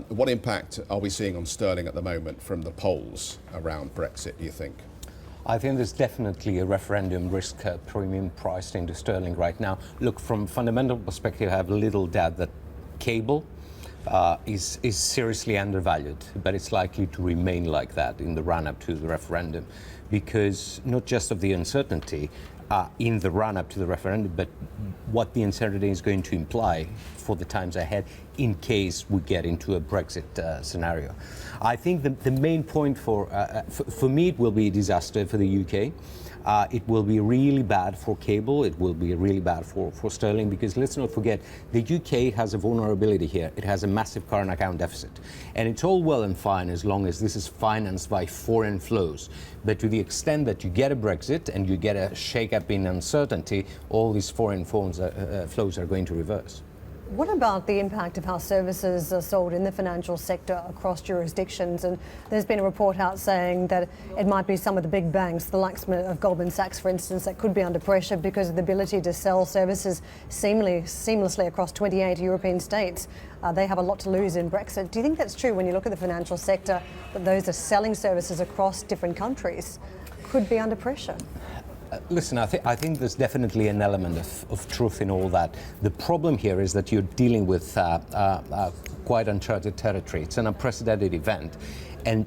What impact are we seeing on sterling at the moment from the polls around Brexit, do you think? I think there's definitely a referendum risk premium priced into sterling right now. Look, from a fundamental perspective, I have little doubt that cable is seriously undervalued, but it's likely to remain like that in the run-up to the referendum, because not just of the uncertainty in the run-up to the referendum, but what the uncertainty is going to imply for the times ahead in case we get into a Brexit scenario. I think the main point for me, it will be a disaster for the UK. It will be really bad for cable. It will be really bad for sterling, because let's not forget, the UK has a vulnerability here. It has a massive current account deficit. And it's all well and fine as long as this is financed by foreign flows. But to the extent that you get a Brexit and you get a shake-up in uncertainty, all these foreign flows are going to reverse. What about the impact of how services are sold in the financial sector across jurisdictions? And there's been a report out saying that it might be some of the big banks, the likes of Goldman Sachs, for instance, that could be under pressure because of the ability to sell services seamlessly across 28 European states. They have a lot to lose in Brexit. Do you think that's true when you look at the financial sector, that those are selling services across different countries could be under pressure? Listen, I think there's definitely an element of truth in all that. The problem here is that you're dealing with quite uncharted territory. It's an unprecedented event. And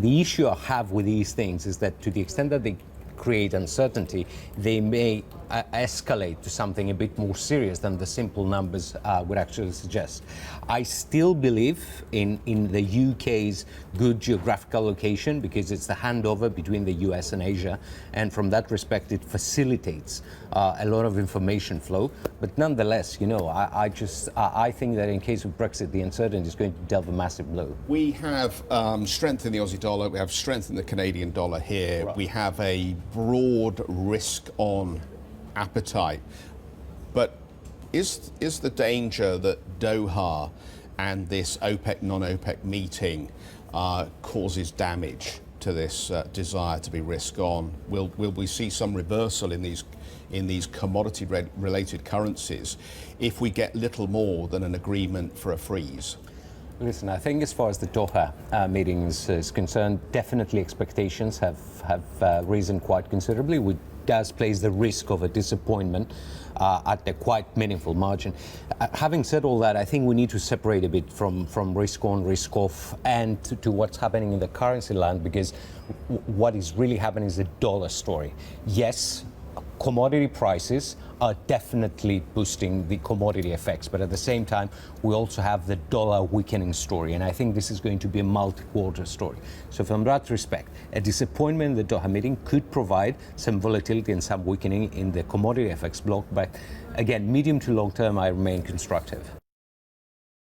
the issue I have with these things is that to the extent that they create uncertainty, they may escalate to something a bit more serious than the simple numbers would actually suggest. I still believe in the UK's good geographical location, because it's the handover between the US and Asia, and from that respect it facilitates a lot of information flow. But nonetheless, you know, I think that in case of Brexit, the uncertainty is going to dealt a massive blow. We have strength in the Aussie dollar, we have strength in the Canadian dollar here, right. We have a broad risk-on appetite, but is the danger that Doha and this OPEC non-OPEC meeting causes damage to this desire to be risk-on? Will we see some reversal in these commodity-related currencies if we get little more than an agreement for a freeze? Listen, I think as far as the Doha meeting is concerned, definitely expectations have risen quite considerably, which does place the risk of a disappointment at a quite meaningful margin. Having said all that, I think we need to separate a bit from risk on, risk off, and to what's happening in the currency land, because what is really happening is a dollar story. Yes, commodity prices are definitely boosting the commodity effects, but at the same time, we also have the dollar weakening story, and I think this is going to be a multi-quarter story. So from that respect, a disappointment in the Doha meeting could provide some volatility and some weakening in the commodity effects block, but again, medium to long term, I remain constructive.